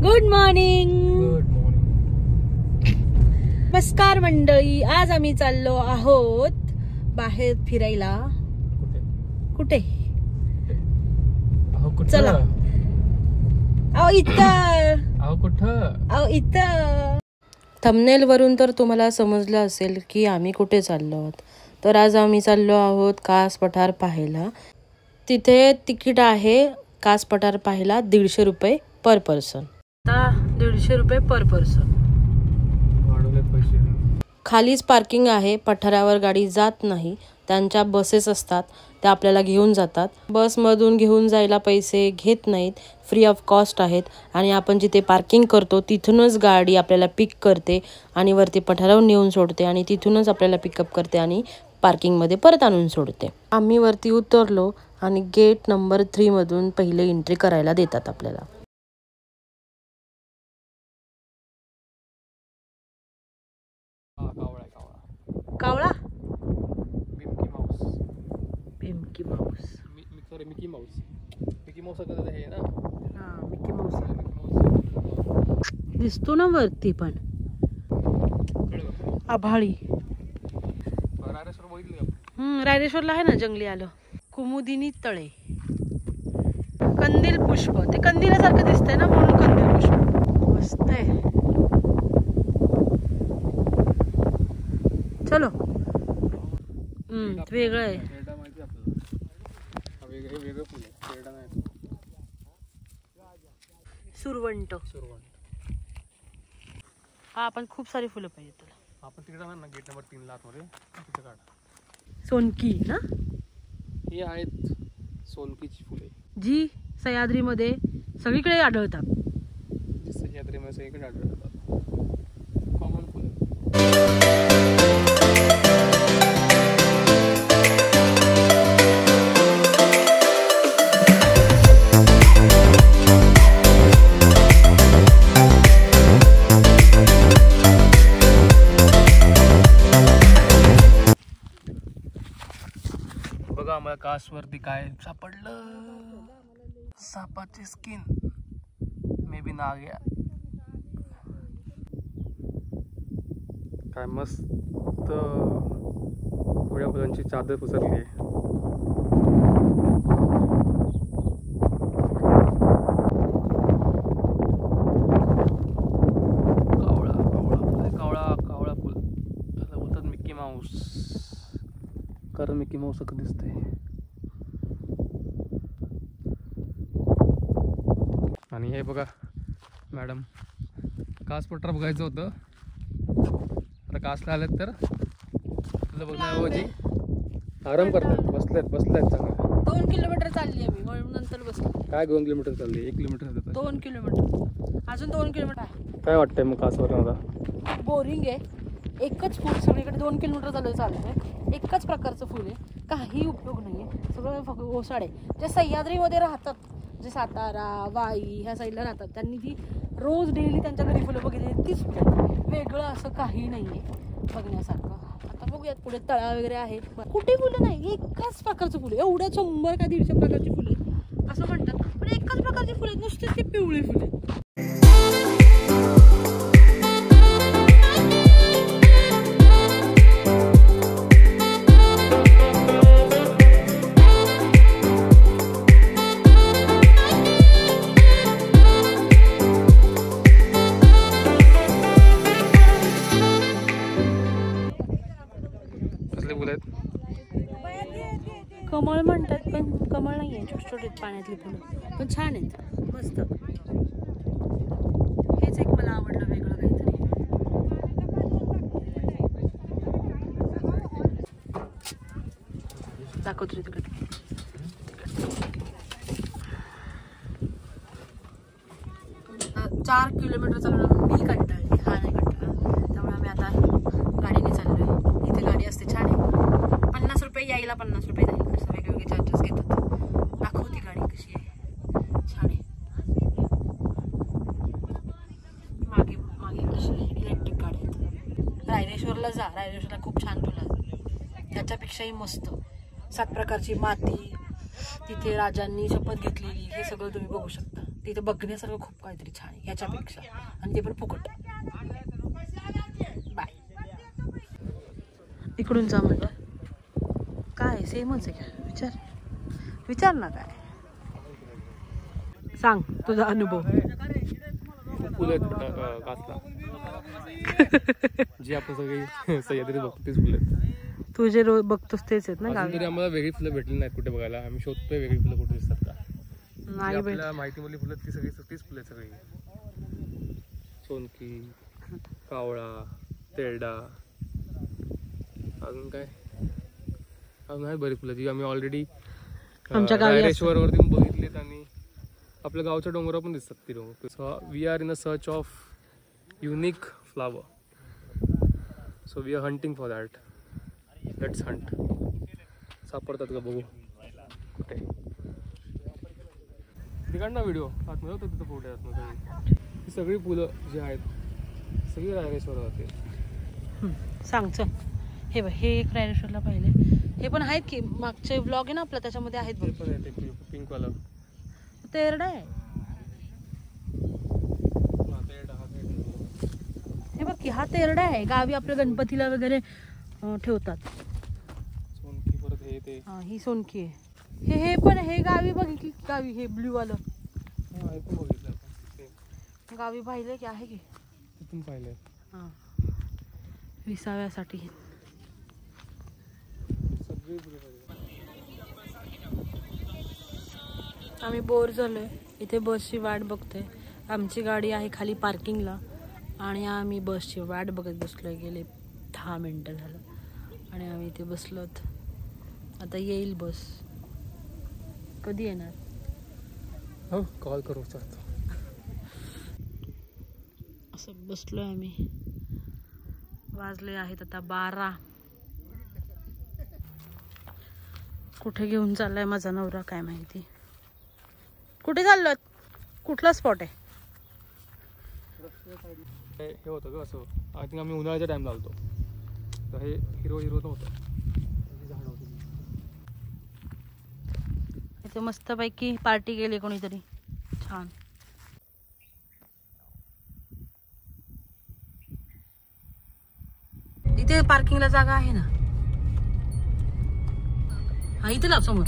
Good morning. Good morning. नमस्कार मंडळी, आज आम्ही चाललो आहोत बाहेर फिरायला. कुठे? चला. इथं. थंबनेल वरून तर तुम्हाला समजलं असेल की आम्ही कुठे चाललो आहोत. तर आज आम्ही चाललो आहोत कास पठार पाहायला. तिथे तिकीट आहे कास पठार पाहायला 150 रुपये पर पर्सन. 150 रुपये पर पर्सन. खालीच पार्किंग आहे. पठारावर गाडी जात नाही. त्यांच्या बसेस असतात, त्या आपल्याला घेऊन जातात. बसमधून घेऊन जायला पैसे घेत नाहीत, फ्री ऑफ कॉस्ट आहेत. आणि आपण जिथे पार्किंग करतो तिथूनच गाडी आपल्याला पिक करते आणि वरती पठारावर नेऊन सोडते आणि तिथूनच आपल्याला पिकअप करते आणि पार्किंगमध्ये परत आणून सोडते. आम्ही वरती उतरलो आणि गेट नंबर 3 मधून पहिले एंट्री करायला देतात आपल्याला. कावळा. Mickey Mouse. मिकी माऊस आहे ना. हा, मिकी माऊस दिसतो ना वरती पण. आभाळी. रायरेश्वरला आहे ना जंगली आलं. कुमुदिनी तळे. कंदील पुष्प. ते कंदिलासारखं दिसतंय ना, म्हणून कंदील पुष्प. मस्त आहे. चलो. वेगळं आहे. सुरवंट. हा, आपण खूप सारी फुलं पाहिजे तुला. आपण तिकडे ना गेट नंबर 3 ला आतमध्ये तिथे काढ. सोनकी ना. ही आहेत सोनकीची फुले जी सह्याद्रीमध्ये सगळीकडे आढळतात. सह्याद्रीमध्ये सगळीकडे आढळतात. कॉमन फुले. बघा आम्हाला कासवरती काय सापडलं. सापाची स्किन. May be Nagya. काय मस्त पिवळ्या फुलांची चादर पसरली आहे. कावळा कावळा फुल. त्याला बोलतात मिकी माऊस, कारण मिकी माऊस सारखं दिसतंय. आणि हे बघा मॅडम, कास पठार बघायचं होतं. आता कासला आलेत तर तुझं बघण्याऐवजी आराम करतात. बसल्यात चांगलं. 2 किलोमीटर चालली आम्ही, म्हणून नंतर बसलो. काय 2 किलोमीटर चालली? 1 किलोमीटर. 2 किलोमीटर. अजून 2 किलोमीटर आहे. काय वाटतंय मग कासवर मला? बोरिंग आहे. एकच फूल सगळीकडे. 2 किलोमीटर चाललंय. एकच प्रकारचं फुल आहे. काही उपयोग नाही आहे. सगळं फक्त ओसाड आहे. जे सह्याद्रीमध्ये राहतात, जे सातारा वाई ह्या साईडला राहतात, त्यांनी ती रोज डेली त्यांच्या घरी फुलं बघितली. तीच फुलं. वेगळं असं काही नाही आहे बघण्यासारखं. आता बघूयात पुढे तळा वगैरे आहे. कुठे फुलं नाही, एकाच प्रकारचं फुलं. एवढ्या 100 का 150 प्रकारची फुलं आहेत असं म्हणतात, पण एकाच प्रकारची फुलं आहेत. नुसते ती पिवळी फुलं आहेत. कमळ म्हणतात, पण कमळ नाही आहे. छोटे छोटे पाण्यातली फुलं, पण छान आहेत. मस्त. हेच एक मला आवडलं, वेगळं काहीतरी. दाखवतो तिकडे. 4 किलोमीटर चालवलं. मी कंटाळली, हा नाही कंटाळला. त्यामुळे आम्ही आता गाडीने चाललोय. इथे गाडी असते, छान आहे. 50 रुपये यायला, 50 रुपये जाईल. असं वेगवेगळे चार्जेस घेतात. दाखवती गाडी कशी आहे. छान आहे. मागे कशी इलेक्ट्रिक गाडी आहेत. रायरेश्वरला जा. रायरेश्वरला खूप छान फुलं. त्याच्यापेक्षाही मस्त. 7 प्रकारची माती. तिथे राजांनी शपथ घेतलेली, हे सगळं तुम्ही बघू शकता. तिथे बघण्यासारखं खूप काहीतरी छान आहे ह्याच्यापेक्षा, आणि ते पण फुकट. बाय. इकडून जा म्हणलं. काय सेमच आहे का? विचार ना, काय सांग तुझा अनुभव. फुलं आहेत कासला जी आपण सगळी सह्याद्री बघतो तीच फुलं आहेत. तू जे रोज बघतोस तेच आहेत ना गावी? तरी आम्हाला वेगळी फुलं भेटली नाहीत कुठे बघायला. आम्ही शोधतोय वेगळी फुलं कुठे दिसतात का. नाही आपल्याला माहितीमधली फुलं ती सगळी तीच फुलं सगळी. सोनकी, कावळा, तेरडा, अजून काय अजून आहेत बरी फुलं जी आम्ही ऑलरेडी आमच्या रायरेश्वरवरती बघितलीत आणि आपल्या गावच्या डोंगरावर पण दिसतात ती डोंगर. So we are in a search of unique flower. So we are hunting for that. Let's hunt. सापडतात का बघू कुठे. तिकडं ना व्हिडिओ आतमध्ये होतं तिथं फोटो आतमध्ये. ही सगळी फुलं जी आहेत सगळी रायरेश्वरवर जाते. सांग चल. हे बघ, हे एक रायरेश्वरला पाहिले. हे पण आहेत की मागचे व्लॉग आहे ना आपला, त्याच्यामध्ये आहेत बघ. पण आहे ते पिंक वाला तेरडा आहे. हे बघ की हा तेरडा आहे. गावी आपल्या गणपतीला वगैरे ठेवतात. सोनकी परत हे ते. हा, ही सोनकी आहे. हे पण हे गावी बघितली गावी, हे ब्ल्यू वालं बघितलं आपण गावी पाहिलं की आहे की तिथून पाहिलंय. हां, विसाव्यासाठी. आम्ही बोर झालोय. इथे बसची वाट बघतोय. आमची गाडी आहे खाली पार्किंगला आणि आम्ही बसची वाट बघत बसलोय. गेले 10 मिनटं झालं आणि आम्ही इथे बसलोत. आता येईल बस. कधी येणार? हो, कॉल करू चालतो. असं बसलोय आम्ही. वाजले आहेत आता 12. कुठे घेऊन चाललाय माझा नवरा काय माहिती. कुठे चाललोत? कुठला स्पॉट आहे? हे होतं का असं, आय थिंक आम्ही उन्हाळ्याच्या टाइमला आलतो तर हे हिरो नव्हतं. झाड होतं इथे मस्तपैकी पार्टी केली कोणीतरी छान. इथे पार्किंगला जागा आहे ना. हा इथे लाव समोर.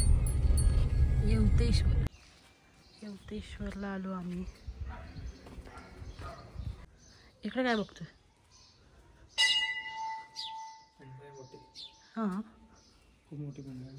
येवतेश्वरला आलो आम्ही. इकडे काय बघतोय? हा, खूप मोठी बंड आहे.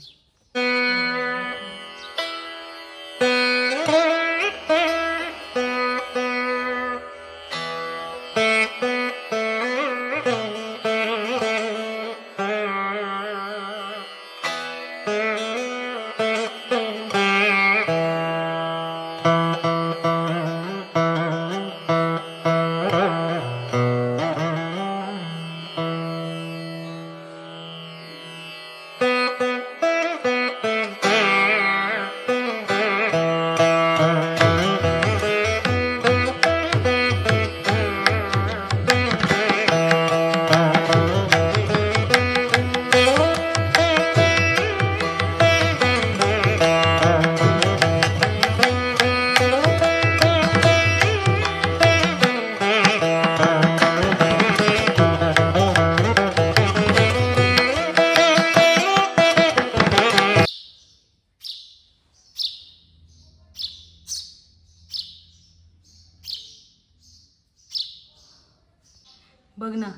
बघ ना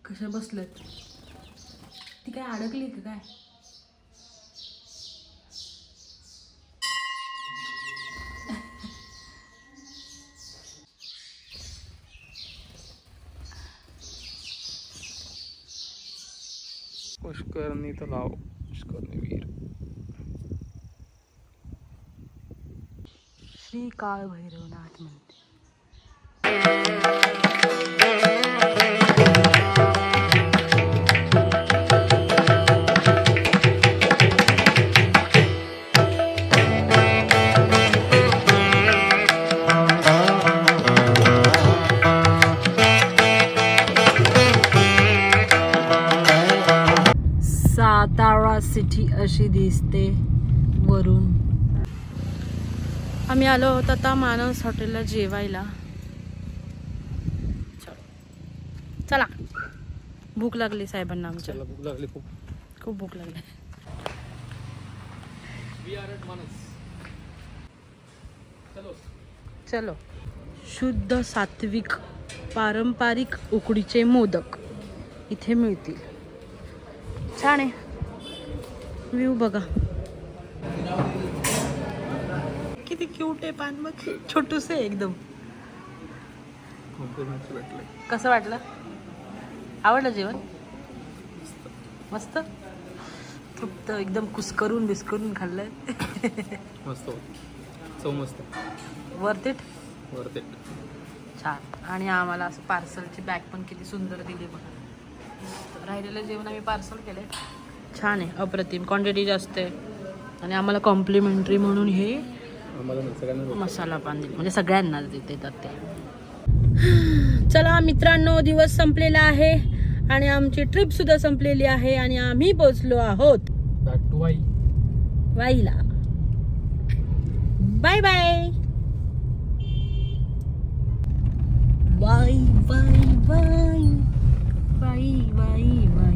कशा बसलेत. ती काय अडकली का काय? पुष्करणी तलाव, पुष्करणी वीर. श्री काळ भैरवनाथ मंदिर. सातारा सिटी अशी दिसते वरून. आम्ही आलो आहोत आता मानस हॉटेलला जेवायला. चला, भूक लागली साहेबांना आमच्या. भूक लागली खूप खूप भूक लागली. चलो. शुद्ध सात्विक पारंपरिक उकडीचे मोदक इथे मिळतील. छान आहे. व्ह्यू बघा किती क्यूट आहे. पान बघ, छोटूस आहे एकदम. कसं वाटलं? आवडलं जेवण? मस्त. फक्त एकदम कुस्करून बिस्करून खाल्लंय. मस्त, चव मस्त. Worth it. Worth it. छान. आणि आम्हाला असं पार्सलची बॅग पण किती सुंदर दिली बघा. राहिलेलं जेवण आम्ही पार्सल केलंय. छान आहे, अप्रतिम. क्वांटिटी जास्त आहे. आणि आम्हाला कॉम्प्लिमेंटरी म्हणून हे मसाला पान दिले, म्हणजे सगळ्यांना देतात ते. चला मित्रांनो, दिवस संपलेला आहे आणि आमची ट्रिप सुद्धा संपलेली आहे आणि आम्ही पोहोचलो आहोत बॅक टू वाईला. Bye bye. Bye bye bye bye bye bye.